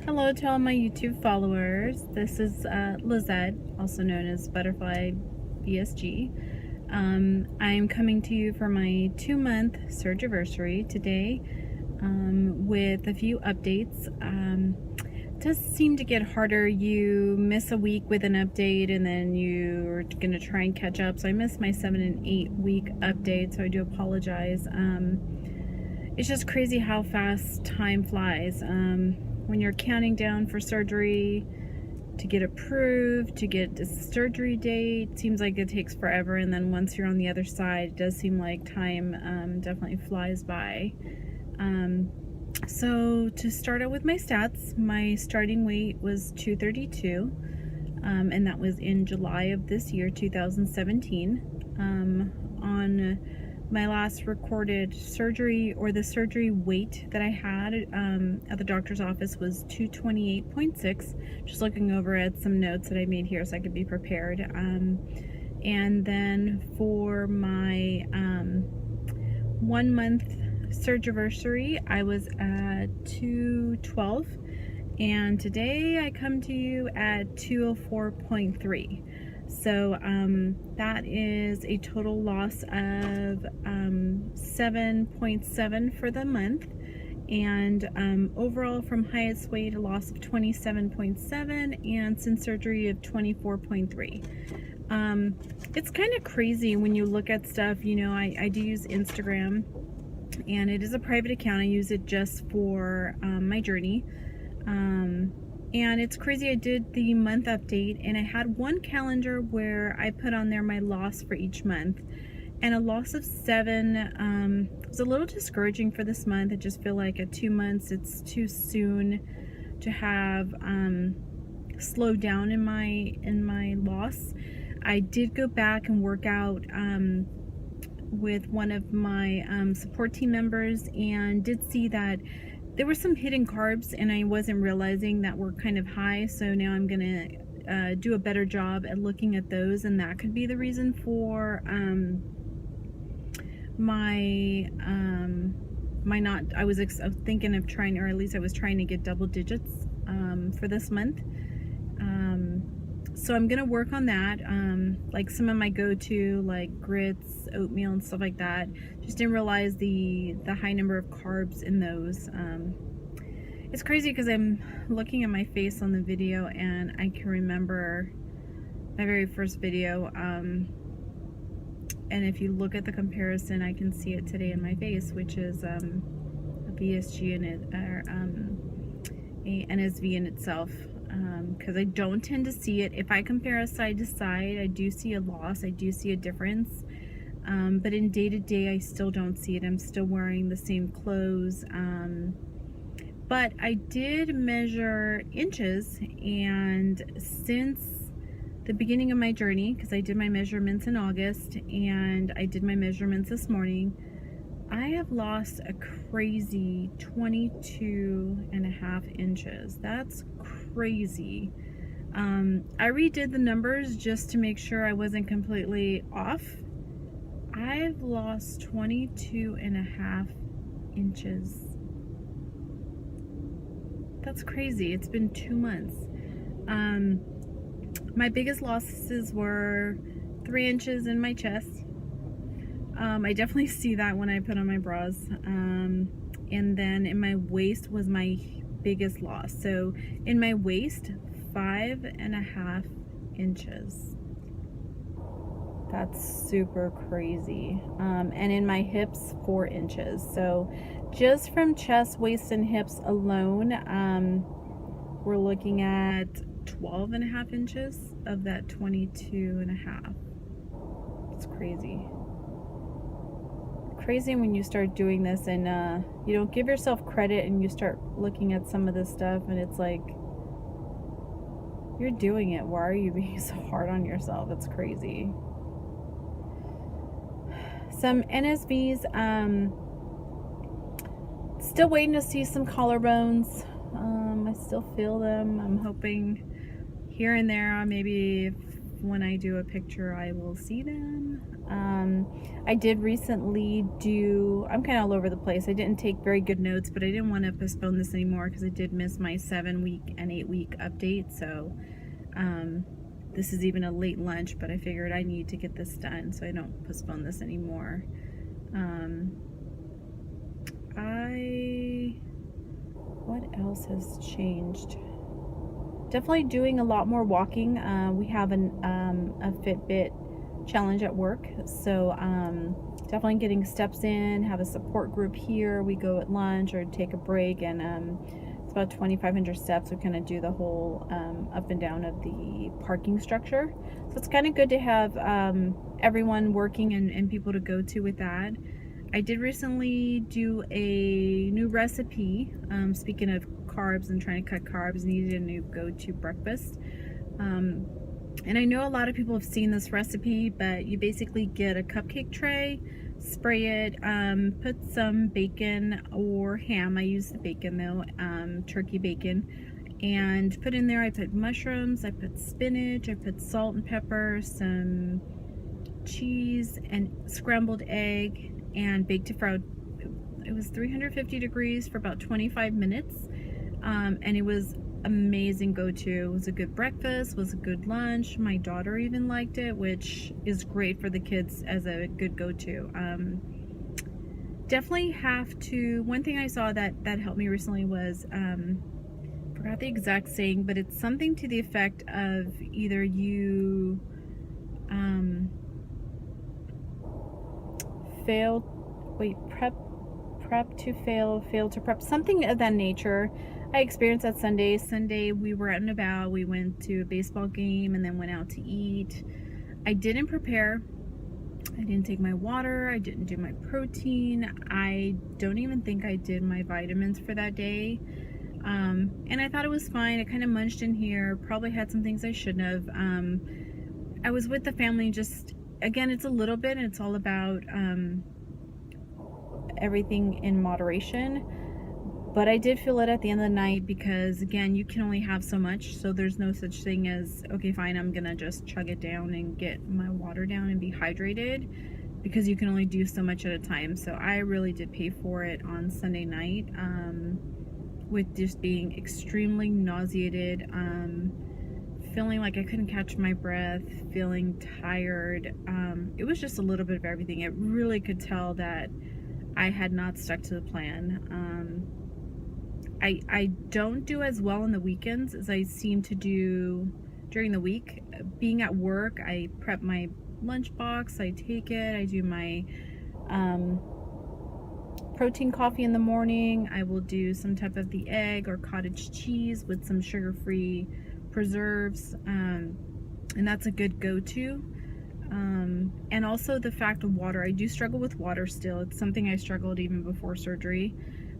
Hello to all my YouTube followers. This is Lizette, also known as Butterfly VSG. I'm coming to you for my 2-month surgiversary today with a few updates. It does seem to get harder. You miss a week with an update and then you're going to try and catch up. So I missed my 7 and 8 week update, so I do apologize. It's just crazy how fast time flies. When you're counting down for surgery to get approved, to get a surgery date, it seems like it takes forever, and then once you're on the other side, it does seem like time definitely flies by. So to start out with my stats, my starting weight was 232, and that was in July of this year, 2017. On my last recorded surgery, or the surgery weight that I had at the doctor's office, was 228.6. Just looking over at some notes that I made here so I could be prepared. And then for my 1 month surgiversary, I was at 212, and today I come to you at 204.3. So that is a total loss of 7.7 for the month, and overall from highest weight a loss of 27.7, and since surgery of 24.3. It's kind of crazy when you look at stuff. You know, I do use Instagram, and it is a private account. I use it just for my journey. And it's crazy, I did the month update and I had one calendar where I put on there my loss for each month, and a loss of 7 was a little discouraging for this month. I just feel like at 2 months it's too soon to have slowed down in my loss. I did go back and work out with one of my support team members, and did see that there were some hidden carbs and I wasn't realizing that were kind of high. So now I'm gonna do a better job at looking at those, and that could be the reason for my not, I was thinking of trying, or at least I was trying to get double digits for this month. So I'm gonna work on that. Like some of my go-to, like grits, oatmeal, and stuff like that. Just didn't realize the high number of carbs in those. It's crazy because I'm looking at my face on the video, and I can remember my very first video. And if you look at the comparison, I can see it today in my face, which is a VSG in it, or a NSV in itself. Because I don't tend to see it. If I compare us side to side, I do see a loss, I do see a difference, but in day to day I still don't see it. I'm still wearing the same clothes, but I did measure inches, and since the beginning of my journey, because I did my measurements in August and I did my measurements this morning, I have lost a crazy 22.5 inches. That's crazy. I redid the numbers just to make sure I wasn't completely off. I've lost 22.5 inches. That's crazy. It's been 2 months. My biggest losses were 3 inches in my chest. I definitely see that when I put on my bras. And then in my waist was my biggest loss. So in my waist, 5.5 inches. That's super crazy. And in my hips, 4 inches. So just from chest, waist, and hips alone, we're looking at 12.5 inches of that 22.5. It's crazy. Crazy when you start doing this and you don't give yourself credit, and you start looking at some of this stuff and it's like, you're doing it, why are you being so hard on yourself? It's crazy. Some NSVs, still waiting to see some collarbones. I still feel them. I'm hoping here and there, maybe when I do a picture, I will see them. I did recently I'm kind of all over the place. I didn't take very good notes, but I didn't want to postpone this anymore because I did miss my 7-week and 8-week update. So this is even a late lunch, but I figured I need to get this done so I don't postpone this anymore. What else has changed? Definitely doing a lot more walking. We have a Fitbit challenge at work, so definitely getting steps in, have a support group here. We go at lunch or take a break, and it's about 2,500 steps. We kind of do the whole up and down of the parking structure. So it's kind of good to have everyone working and people to go to with that. I did recently do a new recipe. Speaking of carbs and trying to cut carbs, needed a new go-to breakfast. And I know a lot of people have seen this recipe, but you basically get a cupcake tray, spray it, put some bacon or ham. I use the bacon though, turkey bacon, and put in there, I put mushrooms, I put spinach, I put salt and pepper, some cheese, and scrambled egg, and baked it for, it was 350 degrees for about 25 minutes. And it was amazing go-to. It was a good breakfast, was a good lunch. My daughter even liked it, which is great for the kids as a good go-to. Definitely have to, one thing I saw that helped me recently was, forgot the exact saying, but it's something to the effect of either you prep to fail to prep, something of that nature. I experienced that Sunday we were out and about. We went to a baseball game and then went out to eat. I didn't prepare. I didn't take my water. I didn't do my protein. I don't even think I did my vitamins for that day. And I thought it was fine. I kind of munched in here, probably had some things I shouldn't have. I was with the family, just, again, it's a little bit, and it's all about everything in moderation. But I did feel it at the end of the night because, again, you can only have so much. So there's no such thing as, okay, fine, I'm gonna just chug it down and get my water down and be hydrated, because you can only do so much at a time. So I really did pay for it on Sunday night, with just being extremely nauseated, feeling like I couldn't catch my breath, feeling tired. It was just a little bit of everything. It really could tell that I had not stuck to the plan. I don't do as well on the weekends as I seem to do during the week. Being at work, I prep my lunchbox, I take it, I do my protein coffee in the morning. I will do some type of the egg or cottage cheese with some sugar-free preserves, and that's a good go-to. And also the fact of water. I do struggle with water still. It's something I struggled even before surgery.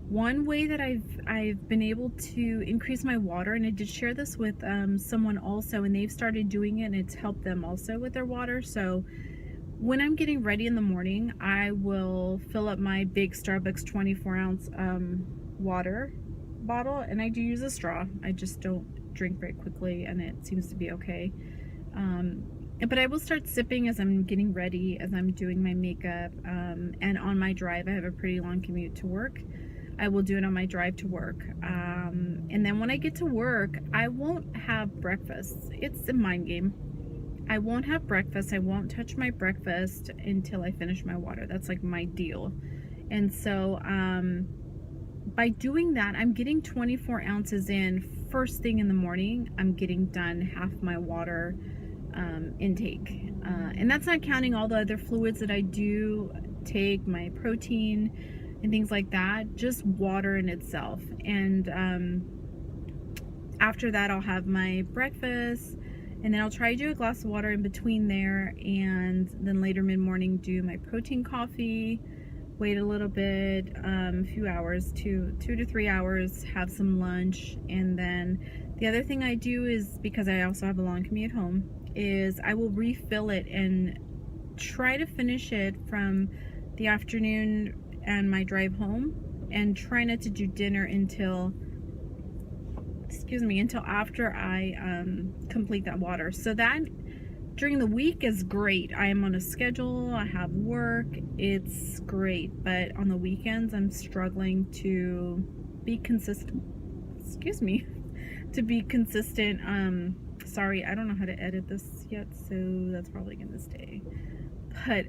One way that I've been able to increase my water, and I did share this with someone also, and they've started doing it, and it's helped them also with their water. So when I'm getting ready in the morning, I will fill up my big Starbucks 24-ounce water bottle, and I do use a straw. I just don't drink very quickly, and it seems to be okay. But I will start sipping as I'm getting ready, as I'm doing my makeup, and on my drive. I have a pretty long commute to work. I will do it on my drive to work. And then when I get to work, I won't have breakfast. It's a mind game. I won't have breakfast. I won't touch my breakfast until I finish my water. That's like my deal. And so by doing that, I'm getting 24 ounces in first thing in the morning. I'm getting done half my water intake. And that's not counting all the other fluids that I do take, my protein and things like that, just water in itself. And after that, I'll have my breakfast, and then I'll try to do a glass of water in between there, and then later mid-morning do my protein coffee, wait a little bit, a few hours, 2 to 3 hours, have some lunch. And then the other thing I do is, because I also have a long commute home, is I will refill it and try to finish it from the afternoon and my drive home, and try not to do dinner until after I complete that water. So that during the week is great. I am on a schedule, I have work, it's great. But on the weekends, I'm struggling to be consistent. Excuse me. To be consistent. Sorry, I don't know how to edit this yet, so that's probably gonna stay. But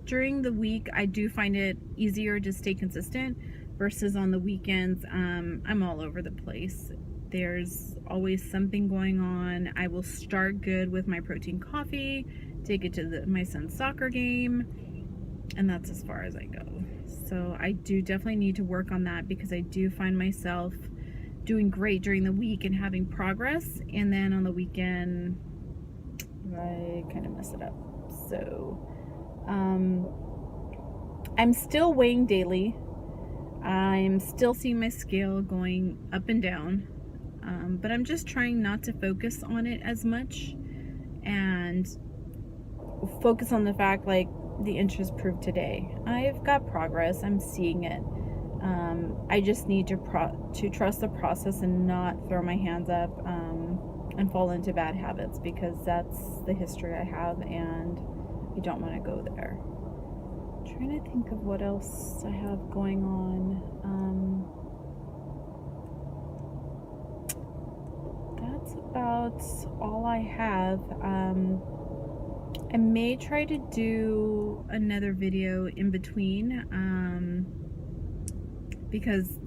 during the week, I do find it easier to stay consistent versus on the weekends. I'm all over the place. There's always something going on. I will start good with my protein coffee, take it to my son's soccer game, and that's as far as I go. So I do definitely need to work on that, because I do find myself doing great during the week and having progress, and then on the weekend I kind of mess it up. So I'm still weighing daily. I'm still seeing my scale going up and down, but I'm just trying not to focus on it as much and focus on the fact, like, the inches proved today. I've got progress. I'm seeing it. I just need to trust the process and not throw my hands up and fall into bad habits, because that's the history I have, and I don't want to go there. I'm trying to think of what else I have going on. That's about all I have. I may try to do another video in between, because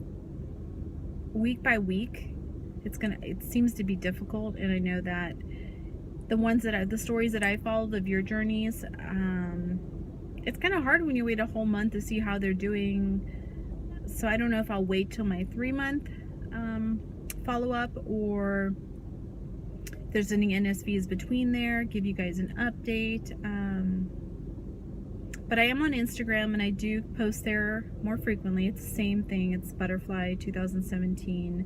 week by week it seems to be difficult, and I know that the stories that I followed of your journeys, it's kind of hard when you wait a whole month to see how they're doing. So I don't know if I'll wait till my 3-month follow-up, or if there's any NSVs between there, give you guys an update. But I am on Instagram, and I do post there more frequently. It's the same thing. It's Butterfly 2017,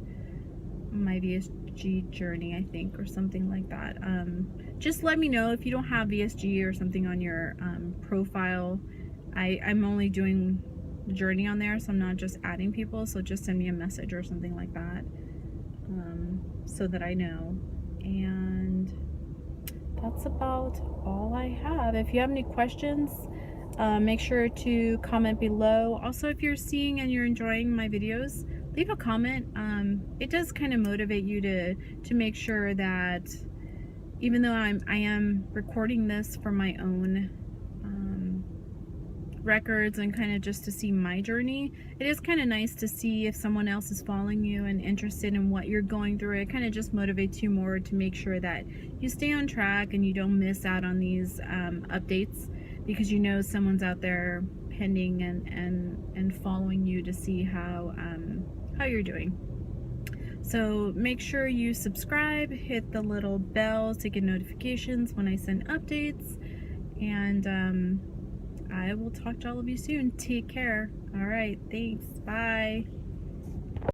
my VSG journey, I think, or something like that. Just let me know if you don't have VSG or something on your profile. I'm only doing the journey on there, so I'm not just adding people. So just send me a message or something like that, so that I know. And that's about all I have. If you have any questions, make sure to comment below. Also, if you're seeing and you're enjoying my videos, leave a comment. It does kind of motivate you to make sure that, even though I am recording this for my own records and kind of just to see my journey, it is kind of nice to see if someone else is following you and interested in what you're going through. It kind of just motivates you more to make sure that you stay on track and you don't miss out on these updates, because you know someone's out there pending and following you to see how you're doing. So make sure you subscribe, hit the little bell to get notifications when I send updates, and I will talk to all of you soon. Take care. All right, thanks. Bye.